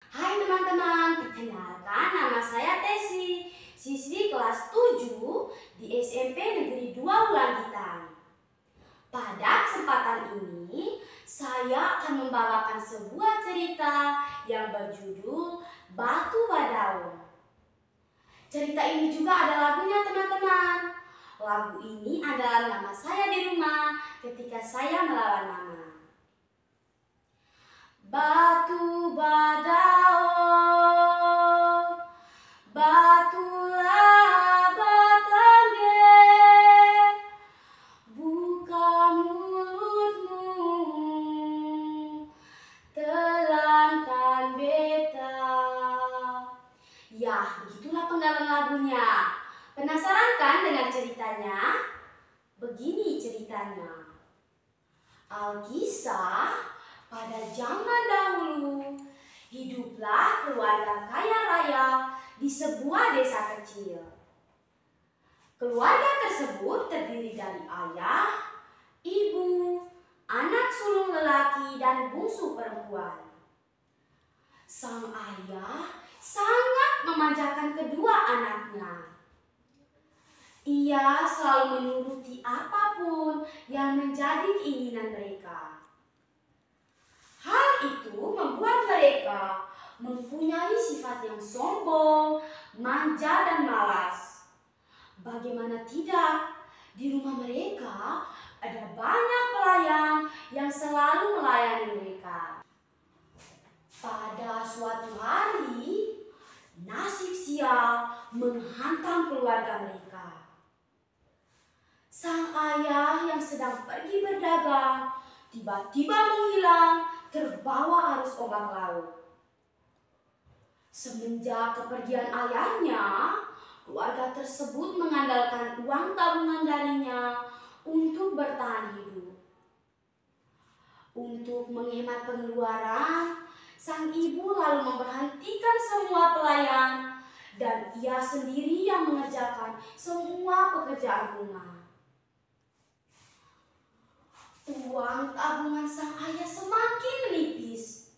Hai teman-teman, perkenalkan nama saya Tesi, siswi kelas 7 di SMP Negeri 2 Wulangitan. Pada kesempatan ini, saya akan membawakan sebuah cerita yang berjudul Batu Badaung. Cerita ini juga ada lagunya teman-teman. Lagu ini adalah nama saya di rumah ketika saya melawan mama. Batu badaung, batulah batangge, buka mulutmu, telankan beta. Ya, begitulah penggalan lagunya. Penasaran kan dengan ceritanya? Begini ceritanya. Alkisah, pada zaman dahulu, hiduplah keluarga kaya raya di sebuah desa kecil. Keluarga tersebut terdiri dari ayah, ibu, anak sulung lelaki, dan bungsu perempuan. Sang ayah sangat memanjakan kedua anaknya. Ia selalu menuruti apapun yang menjadi keinginan mereka. Hal itu membuat mereka mempunyai sifat yang sombong, manja, dan malas. Bagaimana tidak, di rumah mereka ada banyak pelayan yang selalu melayani mereka. Pada suatu hari, nasib sial menghantam keluarga mereka. Sang ayah yang sedang pergi berdagang tiba-tiba menghilang terbawa arus ombak laut. Semenjak kepergian ayahnya, keluarga tersebut mengandalkan uang tabungan darinya untuk bertahan hidup. Untuk menghemat pengeluaran, sang ibu lalu memberhentikan semua pelayan dan ia sendiri yang mengerjakan semua pekerjaan rumah. Uang tabungan sang ayah semakin menipis.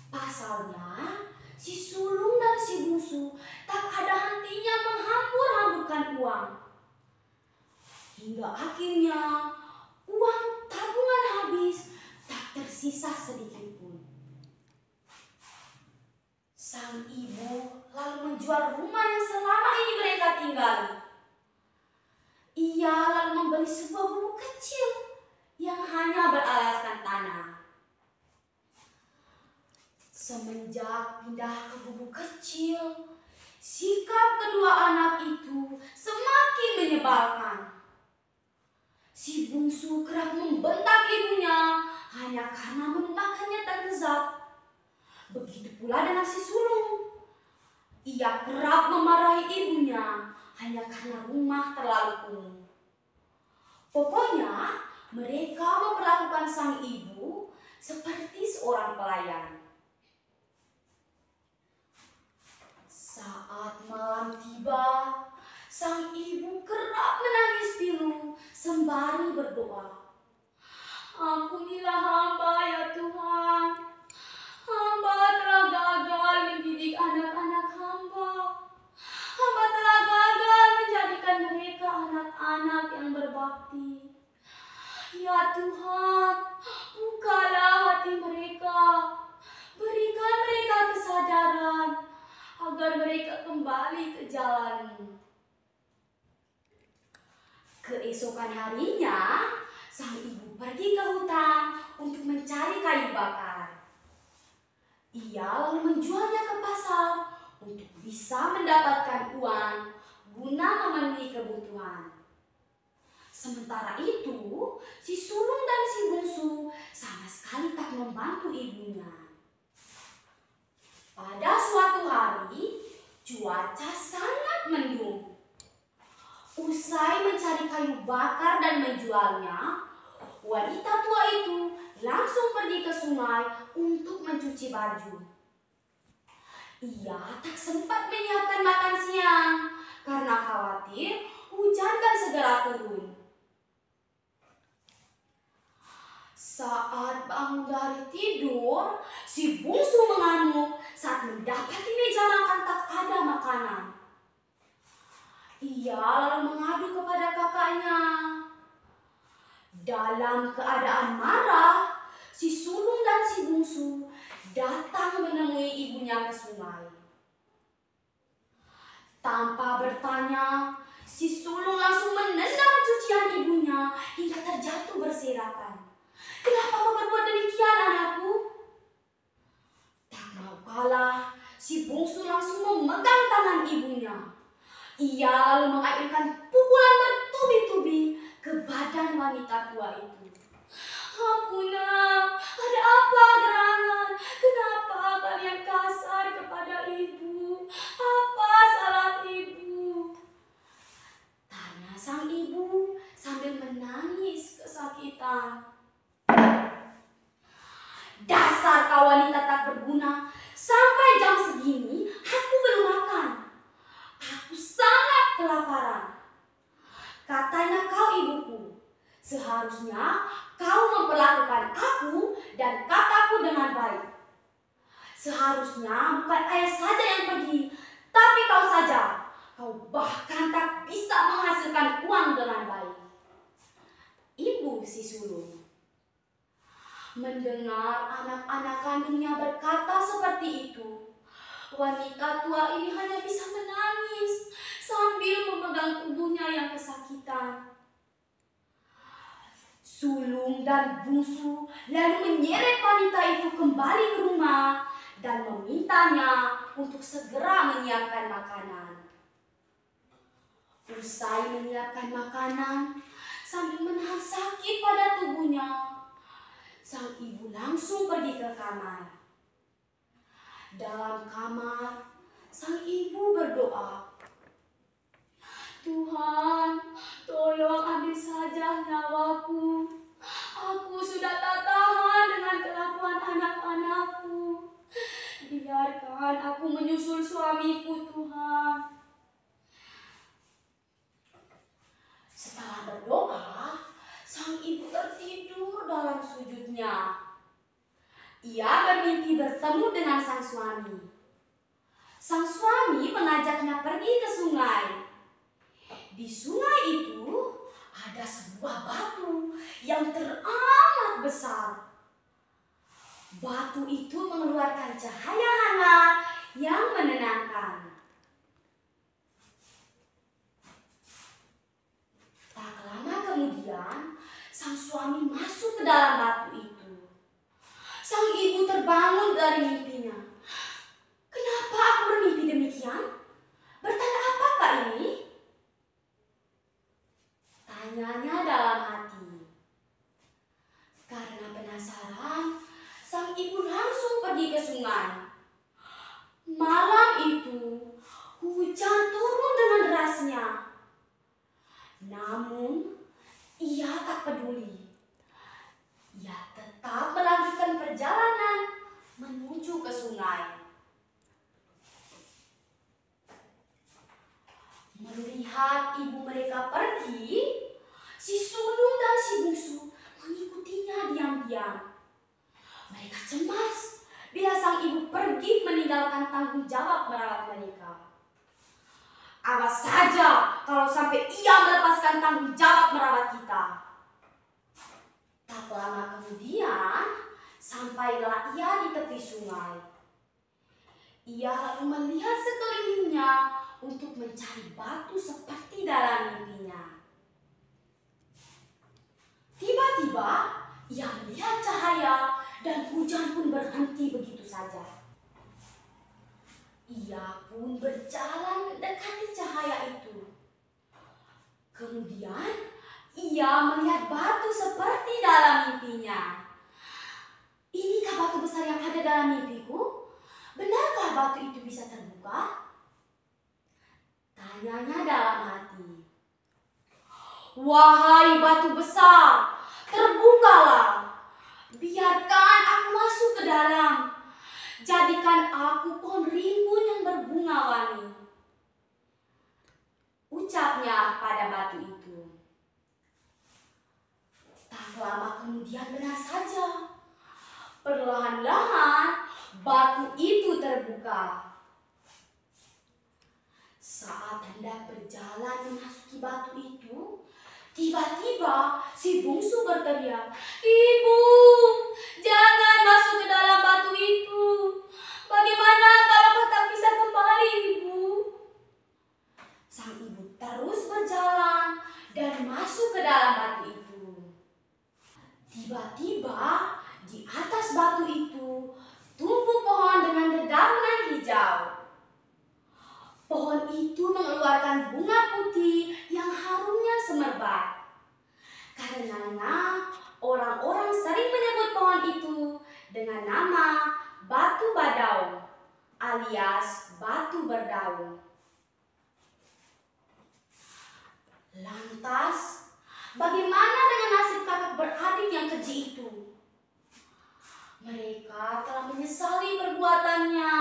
Pasalnya, si sulung dan si bungsu tak ada hentinya menghambur-hamburkan uang. Hingga akhirnya uang tabungan habis, tak tersisa sedikit pun. Sang ibu lalu menjual rumah yang selama ini mereka tinggali. Ia lalu membeli sebuah gubuk kecil yang hanya beralaskan tanah. Semenjak pindah ke gubuk kecil, sikap kedua anak itu semakin menyebalkan. Si bungsu kerap membentak ibunya hanya karena menu makannya tak lezat. Begitu pula dengan si sulung. Ia kerap memarahi ibunya hanya karena rumah terlalu kumuh. Pokoknya, mereka memperlakukan sang ibu seperti seorang pelayan. Saat malam tiba, sang ibu kerap menangis pilu sembari berdoa. Ampunilah hamba ya Tuhan. Hamba telah gagal mendidik anak-anak hamba. Hamba telah gagal menjadikan mereka anak-anak yang berbakti. Ya Tuhan, bukalah hati mereka. Berikan mereka kesadaran agar mereka kembali ke jalan-Mu. Keesokan harinya, sang ibu pergi ke hutan untuk mencari kayu bakar. Ia lalu menjualnya ke pasar untuk bisa mendapatkan uang guna memenuhi kebutuhan. Sementara itu, si sulung dan si bungsu sama sekali tak membantu ibunya. Pada suatu hari, cuaca sangat mendung. Usai mencari kayu bakar dan menjualnya, wanita tua itu langsung pergi ke sungai untuk mencuci baju. Ia tak sempat menyiapkan makan siang karena khawatir hujan kan segera turun. Saat bangun dari tidur, si bungsu mengamuk makanan. Ia lalu mengadu kepada kakaknya. Dalam keadaan marah, si sulung dan si bungsu datang menemui ibunya ke sungai. Tanpa bertanya, si sulung langsung menendang cucian ibunya hingga terjatuh berserakan. "Kenapa kau berbuat demikian, anakku?" Tak mau kalah, si bungsu langsung memegang tangan ibunya. Ia lalu mengaitkan pukulan bertubi-tubi ke badan wanita tua itu. "Ampun, nak, ada apa gerangan? Kenapa kalian kasar kepada ibu? Apa salah ibu?" tanya sang ibu sambil menangis kesakitan. "Dasar kau wanita tak berguna, sampai jam segini aku belum makan. Aku sangat kelaparan. Katanya kau ibuku. Seharusnya kau memperlakukan aku dan kakakku dengan baik. Seharusnya bukan ayah saja yang pergi, tapi kau saja. Kau bahkan tak bisa menghasilkan uang dengan baik." Ibu si sulung mendengar anak-anak kandungnya berkata seperti itu, wanita tua ini hanya bisa menangis sambil memegang tubuhnya yang kesakitan. Sulung dan bungsu lalu menyeret wanita itu kembali ke rumah dan memintanya untuk segera menyiapkan makanan. Usai menyiapkan makanan, sambil menahan sakit pada tubuhnya, sang ibu langsung pergi ke kamar. Dalam kamar, sang ibu berdoa, "Tuhan, tolong ambil saja nyawaku. Aku sudah tak tahan dengan kelakuan anak-anakku. Biarkan aku menyusul suamiku, Tuhan." Setelah berdoa, sang ibu tertidur dalam sujudnya. Ia bermimpi bertemu dengan sang suami. Sang suami mengajaknya pergi ke sungai. Di sungai itu ada sebuah batu yang teramat besar. Batu itu mengeluarkan cahaya hangat yang menenangkan. Tak lama kemudian, sang suami masuk ke dalam batu itu. Sang ibu terbangun dari mimpinya. "Kenapa aku bermimpi demikian? Bertanda apakah ini?" tanyanya dalam hati. Karena penasaran, sang ibu langsung pergi ke sungai. Malam itu, hujan turun dengan derasnya. Namun, ia tak peduli. Ia tetap melanjutkan perjalanan menuju ke sungai. Melihat ibu mereka pergi, si sulung dan si bungsu mengikutinya diam-diam. Mereka cemas bila sang ibu pergi meninggalkan tanggung jawab merawat mereka. "Awas saja kalau sampai ia melepaskan tanggung jawab merawat kita." Tak lama kemudian, sampailah ia di tepi sungai. Ia lalu melihat sekelilingnya untuk mencari batu seperti dalam mimpinya. Tiba-tiba, ia melihat cahaya dan hujan pun berhenti begitu saja. Ia pun berjalan mendekati cahaya itu. Kemudian, ia melihat batu seperti dalam mimpinya. "Inikah batu besar yang ada dalam mimpiku? Benarkah batu itu bisa terbuka?" tanyanya dalam hati. "Wahai batu besar, terbukalah. Biarkan aku masuk ke dalam. Jadikan aku pohon rimbun yang berbunga-wangi," ucapnya pada batu itu. Tak lama kemudian benar saja. Perlahan-lahan batu itu terbuka. Saat hendak berjalan memasuki batu itu, tiba-tiba si bungsu berteriak, "Ibu, jangan masuk ke dalam batu itu. Bagaimana kalau kau tak bisa kembali, Ibu?" Sang ibu terus berjalan dan masuk ke dalam batu itu. Tiba-tiba di atas batu itu tumbuh pohon dengan dedaunan hijau. Pohon itu mengeluarkan bunga putih yang harumnya semerbak. Karenanya orang-orang sering menyebut pohon itu dengan nama batu badaung alias batu berdaun. Lantas, bagaimana dengan nasib kakak beradik yang keji itu? Mereka telah menyesali perbuatannya.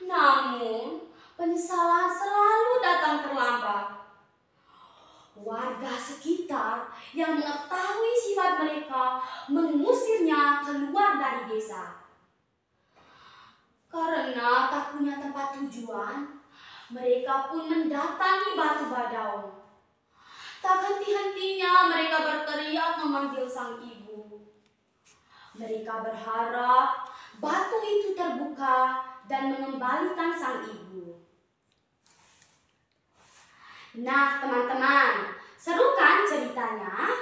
Namun, penyesalan selalu datang terlambat. Warga sekitar yang mengetahui sifat mereka mengusirnya keluar dari desa. Karena tak punya tempat tujuan, mereka pun mendatangi batu badaung. Tak henti-hentinya mereka berteriak memanggil sang ibu. Mereka berharap batu itu terbuka dan mengembalikan sang ibu. Nah, teman-teman, seru kan ceritanya?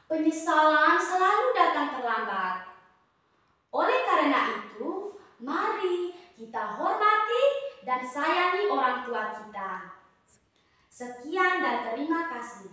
Penyesalan selalu datang terlambat. Oleh karena itu, mari kita hormati dan sayangi orang tua kita. Sekian dan terima kasih.